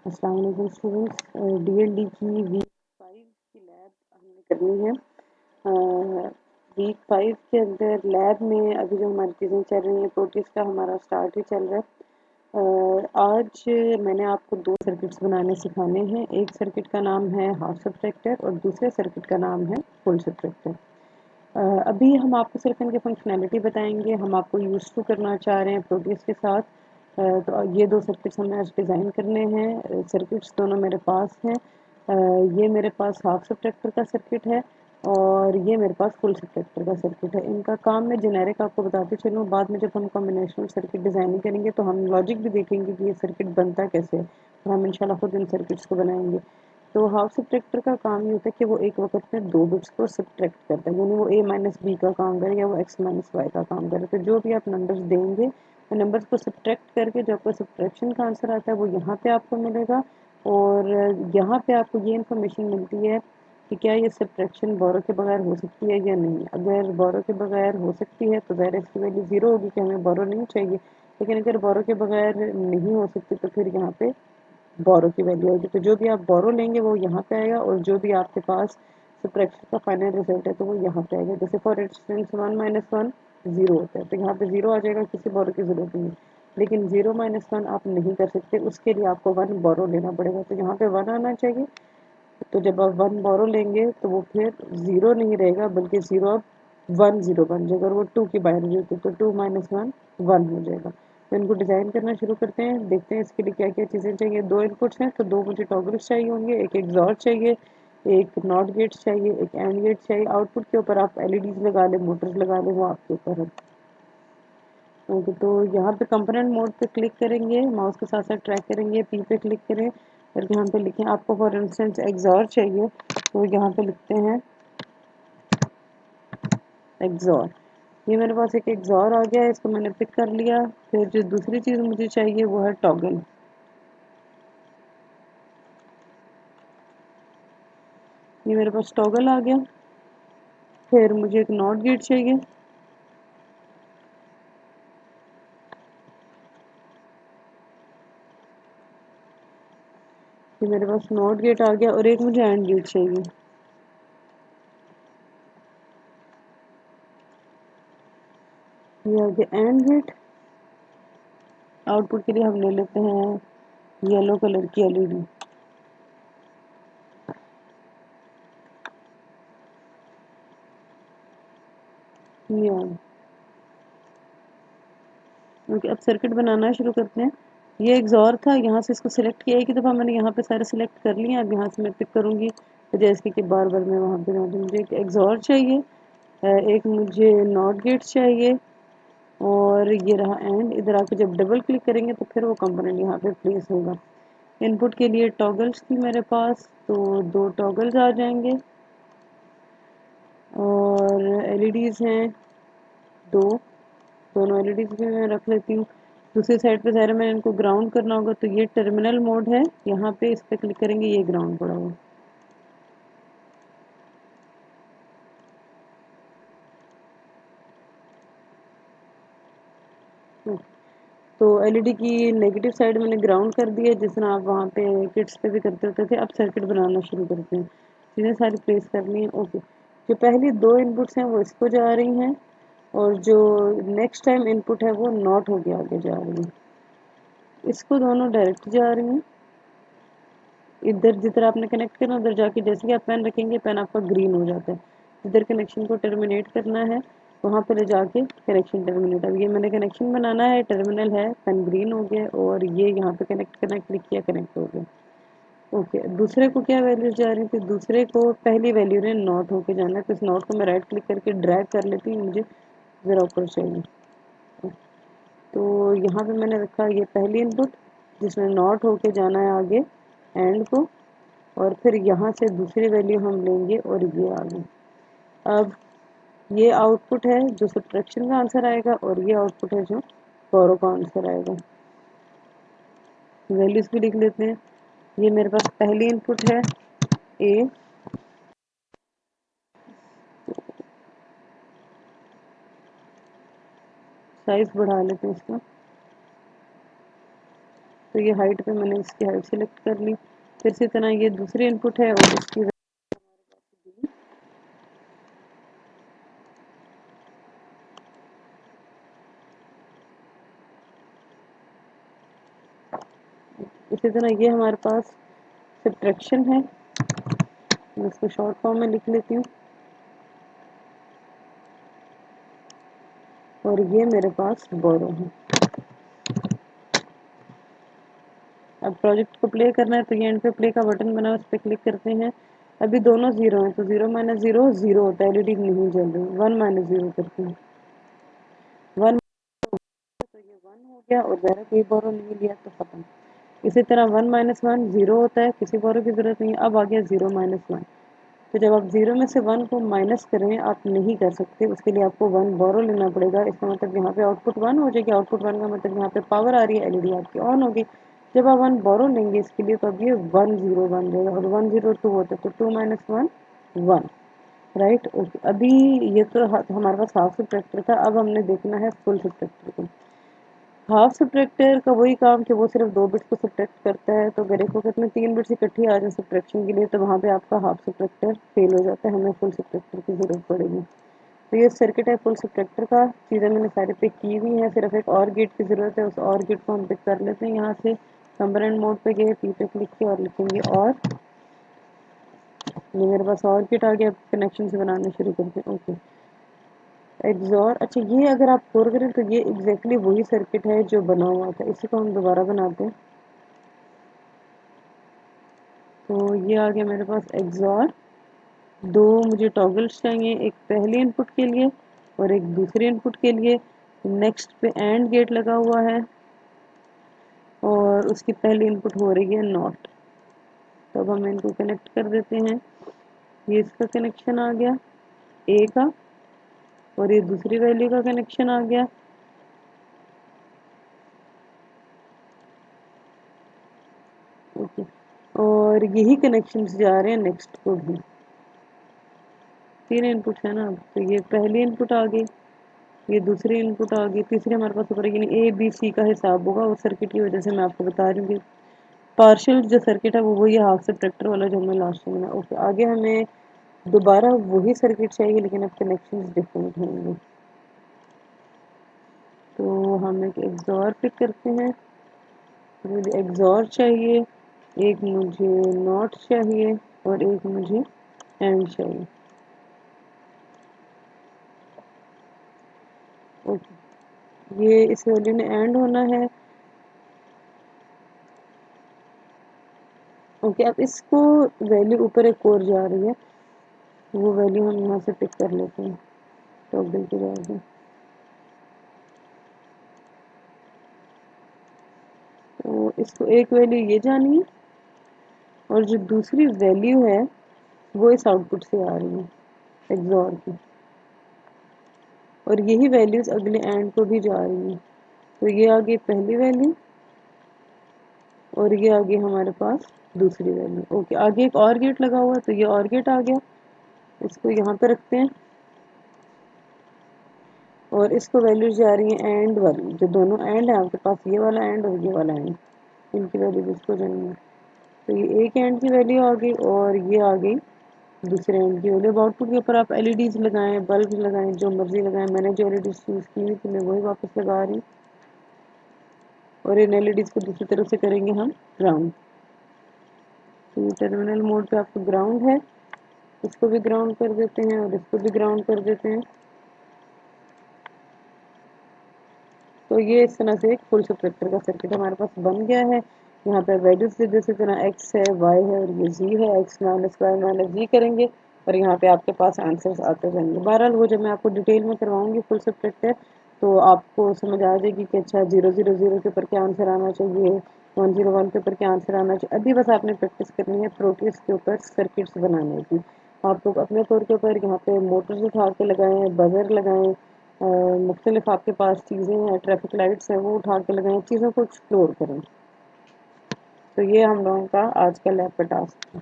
अस्सलाम वालेकुम students. DLD की वीक 5 की लैब हमने करनी है। वीक 5 के अंदर लैब में अभी जो हमारी चीज़ें चल रही हैं, प्रोटीज का हमारा स्टार्ट ही चल रहा है। आज मैंने आपको दो सर्किट्स बनाने सिखाने हैं। एक सर्किट का नाम है हाफ सब्ट्रैक्टर और दूसरे सर्किट का नाम है फुल सब्ट्रैक्टर। अभी हम आपको सिर्फ इनकी फंक्शनैलिटी बताएंगे। हम आपको यूज़ टू करना चाह रहे हैं प्रोटीज के साथ। तो ये दो सर्किट्स हमें आज डिज़ाइन करने हैं। सर्किट्स दोनों मेरे पास हैं। ये मेरे पास हाफ सब्ट्रैक्टर का सर्किट है और ये मेरे पास फुल सब्ट्रैक्टर का सर्किट है। इनका काम मैं जेनेरिक आपको बताते चलूँ। बाद में जब हम कॉम्बिनेशनल सर्किट डिज़ाइनिंग करेंगे तो हम लॉजिक भी देखेंगे कि ये सर्किट बनता कैसे है और हम इंशाल्लाह खुद इन सर्किट्स को बनाएंगे। तो हाफ सब्ट्रैक्टर का काम ये होता है कि वो एक वक्त में दो बिट्स को सब्ट्रैक्ट करता है, यानी वो a माइनस बी का काम करे या वो x माइनस वाई का काम करे। तो जो भी आप नंबर्स देंगे वो नंबर्स को सब्ट्रैक्ट करके जो आपको सब्ट्रैक्शन का आंसर आता है वो यहाँ पे आपको मिलेगा। और यहाँ पे आपको ये इन्फॉर्मेशन मिलती है कि क्या ये सब्ट्रैक्शन बोरो के बगैर हो सकती है या नहीं। अगर बोरो के बगैर हो सकती है तो ज़ाहिर है इसकी वैल्यू ज़ीरो होगी कि हमें बोरो नहीं चाहिए। लेकिन अगर बोरो के बगैर नहीं हो सकती तो फिर यहाँ पे बोरो की वैल्यू आएगी। तो जो भी आप बोरो लेंगे वो यहाँ पे आएगा और जो भी आपके पास सब्ट्रैक्शन का फाइनल रिजल्ट है तो वो यहाँ पे आएगा। जैसे फॉर इंस्टेंस 1 माइनस 1 ज़ीरो होता है तो यहाँ पे ज़ीरो आ जाएगा, किसी बोरो की ज़रूरत नहीं है। लेकिन 0 माइनस 1 आप नहीं कर सकते, उसके लिए आपको 1 बोरो लेना पड़ेगा। तो यहाँ पे 1 आना चाहिए। तो जब आप 1 बोरो लेंगे तो वो फिर ज़ीरो नहीं रहेगा बल्कि ज़ीरो अब 1 ज़ीरो बन जाएगा। अगर वो 2 की बाइनरी होती तो 2 माइनस 1 1 हो जाएगा। तो इनको डिज़ाइन करना शुरू करते हैं। देखते हैं इसके लिए क्या क्या चीज़ें चाहिए। दो इनपुट्स हैं तो दो मुझे टॉगल्स चाहिए होंगे, एक XOR चाहिए, एक नॉट गेट्स चाहिए, एक एंड गेट चाहिए। आउटपुट के ऊपर आप एलईडीज लगा लें, मोटर्स लगा लें, वो आपके ऊपर है। ओके, तो यहाँ पे कंपोनेंट मोड पे क्लिक करेंगे, माउस के साथ साथ ट्रैक करेंगे, पी पे क्लिक करें और यहाँ पे लिखें आपको फॉर इंस्टेंस XOR चाहिए तो यहाँ पे लिखते हैं XOR। ये मेरे पास एक XOR आ गया है, इसको मैंने पिक कर लिया। फिर जो दूसरी चीज़ मुझे चाहिए वो है टॉगल। ये मेरे पास टॉगल आ गया। फिर मुझे एक नॉट गेट चाहिए। ये मेरे पास नॉट गेट आ गया और एक मुझे एंड गेट चाहिए। ये आ गया एंड गेट। आउटपुट के लिए हम ले लेते हैं येलो कलर की एलईडी। ये आ गया। ओके, अब सर्किट बनाना शुरू करते हैं। ये XOR था, यहाँ से इसको सिलेक्ट किया एक ही दफ़ा मैंने, यहाँ पे सारे सिलेक्ट कर लिए। अब यहाँ से मैं पिक करूँगी तो जैसे कि बार बार मैं वहाँ पे जाऊँ। तो मुझे एक XOR चाहिए, एक मुझे नॉट गेट चाहिए और ये रहा एंड। इधर आके जब डबल क्लिक करेंगे तो फिर वो कंपोनेंट यहाँ पे प्लेस होगा। इनपुट के लिए टॉगल्स थी मेरे पास तो दो टॉगल्स आ जाएंगे और एलईडीज़ हैं दो, दोनों एलईडीज़ भी मैं रख लेती हूँ। दूसरी साइड पे ज़ाहिर है मैंने इनको ग्राउंड करना होगा तो ये टर्मिनल मोड है, यहाँ पे इस पे क्लिक करेंगे, ये ग्राउंड पड़ा हुआ। तो एलईडी की नेगेटिव साइड मैंने ग्राउंड कर दिया, जिस तरह आप वहाँ पे किट्स पे भी करते होते थे। अब सर्किट बनाना शुरू करते हैं। चीज़ें सारी प्लेस करनी है। ओके, जो पहली दो इनपुट्स हैं वो इसको जा रही हैं और जो नेक्स्ट टाइम इनपुट है वो नॉट होके आगे जा रही है। इसको दोनों डायरेक्ट जा रही हैं। इधर जिधर आपने कनेक्ट करना उधर जाके जैसे कि आप पेन रखेंगे पेन आपका ग्रीन हो जाता है। जिधर कनेक्शन को टर्मिनेट करना है वहाँ पे ले जाके कनेक्शन टर्मिनेट। अब ये मैंने कनेक्शन बनाना है, टर्मिनल है, पेन ग्रीन हो गया और ये यहाँ पे कनेक्ट करना क्लिक किया, कनेक्ट हो गया। ओके, दूसरे को क्या वैल्यू जा रही थी? दूसरे को पहली वैल्यू ने नॉट होके जाना है तो इस नॉट को मैं राइट क्लिक करके ड्रैग कर लेती हूँ, मुझे ज़रा ऊपर चाहिए। तो यहाँ पे मैंने रखा ये पहली इनपुट जिसमें नॉट होके जाना है आगे एंड को, और फिर यहाँ से दूसरी वैल्यू हम लेंगे और ये आ गई। अब ये आउटपुट है जो सब्ट्रैक्शन का आंसर आएगा और ये आउटपुट है जो बोरो का आंसर आएगा। वैल्यूज भी लिख लेते हैं। ये मेरे पास पहली इनपुट है ए, साइज बढ़ा लेते हैं इसका। तो ये हाइट पे मैंने इसकी हाइट सेलेक्ट कर ली। फिर इसी तरह ये दूसरी इनपुट है और इसकी इसी तरह ये हमारे पास सब्ट्रैक्शन है, मैं इसको शॉर्ट फॉर्म में लिख लेती हूँ। और ये मेरे पास बोरो है। अब प्रोजेक्ट को प्ले करना है तो ये एंड पे प्ले का बटन बना है, उस पर क्लिक करते हैं। अभी दोनों जीरो हैं तो 0 माइनस 0 0 होता है, एलईडी नहीं जल रही। 1 माइनस 0 करते हैं, 1 तो ये 1 हो गया और मैंने कोई बोरो नहीं लिया तो खत्म। इसी तरह 1 माइनस 1 0 होता है, किसी बोरो की जरूरत नहीं है। अब आ गया 0 माइनस 1, तो जब आप 0 में से 1 को माइनस करें आप नहीं कर सकते, उसके लिए आपको 1 बोरो लेना पड़ेगा। इसका मतलब यहाँ पे आउटपुट 1 हो जाएगी। आउटपुट 1 का मतलब यहाँ पे पावर आ रही है, एलईडी आपकी ऑन होगी। जब आप 1 बोरो लेंगे इसके लिए तो अब ये 1 0 बन जाएगा और 1 0 2 होता है, तो 2 माइनस 1 1, राइट। ओके, अभी ये तो हमारे पास हाफ सब्ट्रैक्टर था। अब हमने देखना है फुल सब्ट्रैक्टर को। हाफ सब्ट्रैक्टर का वही काम कि वो सिर्फ 2 बिट्स को सब्ट्रैक्ट करता है। तो अगर एक वक्त में 3 बिट्स इकट्ठी आ जाए सब्ट्रैक्शन के लिए तो वहाँ पे आपका हाफ सब्ट्रैक्टर फेल हो जाता है, हमें फुल सब्ट्रैक्टर की ज़रूरत पड़ेगी। तो ये सर्किट है फुल सब्ट्रैक्टर का। चीज़ें मैंने सारे पिक की हुई हैं, सिर्फ एक और गेट की ज़रूरत है। उस और गेट को हम पिक कर लेते हैं। यहाँ से कंपोनेंट मोड पे गए, पी पे क्लिक किया और लिखेंगे और। ये मेरे पास और गेट आ गया। कनेक्शन से बनाना शुरू करते हैं। ओके, एग्जॉर। अच्छा, ये अगर आप गौर करें तो ये एग्जैक्टली वही सर्किट है जो बना हुआ था। इसी को हम दोबारा बनाते हैं। तो ये आ गया मेरे पास एग्जॉर। दो मुझे टॉगल्स चाहिए, एक पहली इनपुट के लिए और एक दूसरी इनपुट के लिए। नेक्स्ट पे एंड गेट लगा हुआ है और उसकी पहली इनपुट हो रही है नॉट। तो अब हम इनको कनेक्ट कर देते हैं। ये इसका कनेक्शन आ गया ए का और ये दूसरी वैल्यू का कनेक्शन आ गया। ओके, और यही कनेक्शन जा रहे हैं नेक्स्ट को भी। 3 इनपुट है ना, तो ये पहली इनपुट आ गई, ये दूसरी इनपुट आ गई, तीसरी हमारे पास ऊपर यानी ए बी सी का हिसाब होगा उस सर्किट की वजह से मैं आपको बता रही हूँ कि पार्शियल जो सर्किट है वो वही हाफ सब्ट्रैक्टर वाला जो हमने लास्ट में बनाया। ओके, आगे हमें दोबारा वही सर्किट चाहिए लेकिन अब कनेक्शन डिफरेंट होंगे। तो हम एक एग्जॉर पिक करते हैं। मुझे एग्जॉर चाहिए, एक मुझे नॉट चाहिए और एक मुझे एंड चाहिए। ओके, ये इस वैल्यू में एंड होना है। ओके, अब इसको वैल्यू ऊपर एक और जा रही है, वो वैल्यू हम यहाँ से पिक कर लेते हैं टॉगल की वजह। तो इसको एक वैल्यू ये जानी है और जो दूसरी वैल्यू है वो इस आउटपुट से आ रही है एग्जॉर की, और यही वैल्यूज अगले एंड को भी जा रही हैं। तो ये आ गई पहली वैल्यू और ये आ गई हमारे पास दूसरी वैल्यू। ओके, आगे एक और गेट लगा हुआ है तो ये और गेट आ गया, इसको यहाँ पे रखते हैं और इसको वैल्यूज जा रही है एंड वाली। जो दोनों एंड है आपके पास, ये वाला एंड और ये वाला एंड, इनकी वैल्यूज इसको जानी है। तो ये एक एंड की वैल्यू आ गई और ये आ गई दूसरे एंड की वैल्यू। आउटपुट के ऊपर आप एलईडीज लगाएं, बल्ब लगाएं, जो मर्जी लगाएं। मैंने जो एलईडीज यूज़ की हुई थी मैं वही वापस लगा रही हूँ और इन एलईडीज को दूसरी तरफ से करेंगे हम ग्राउंड। तो टर्मिनल मोड पे आपको ग्राउंड है, इसको भी ग्राउंड कर देते हैं और इसको भी ग्राउंड कर देते हैं। तो ये इस तरह से एक फुल सब्ट्रैक्टर का सर्किट हमारे पास बन गया है। यहाँ पे वैल्यूज जैसे तरह एक्स है, वाई है और ये जी है। एक्स माइनस वाई माइनस जी करेंगे और यहाँ पे आपके पास आंसर्स आते जाएंगे। बहरहाल वो जब मैं आपको डिटेल में करवाऊंगी फुल सब्ट्रैक्टर तो आपको समझ आ जाएगी कि अच्छा 0 0 0 के ऊपर क्या आंसर आना चाहिए, 1 0 1 के ऊपर क्या आंसर आना चाहिए। अभी बस आपने प्रैक्टिस करनी है प्रोटीज के ऊपर सर्किट्स बनाने की। आप लोग अपने तौर के ऊपर यहाँ पे मोटर्स उठा के लगाएं, बजर लगाएं, मुख्तलिफ आपके पास चीज़ें हैं, ट्रैफिक लाइट्स हैं, वो उठा के लगाएं, चीज़ों को एक्सप्लोर करें। तो ये हम लोगों का आज का लैब का टास्क है।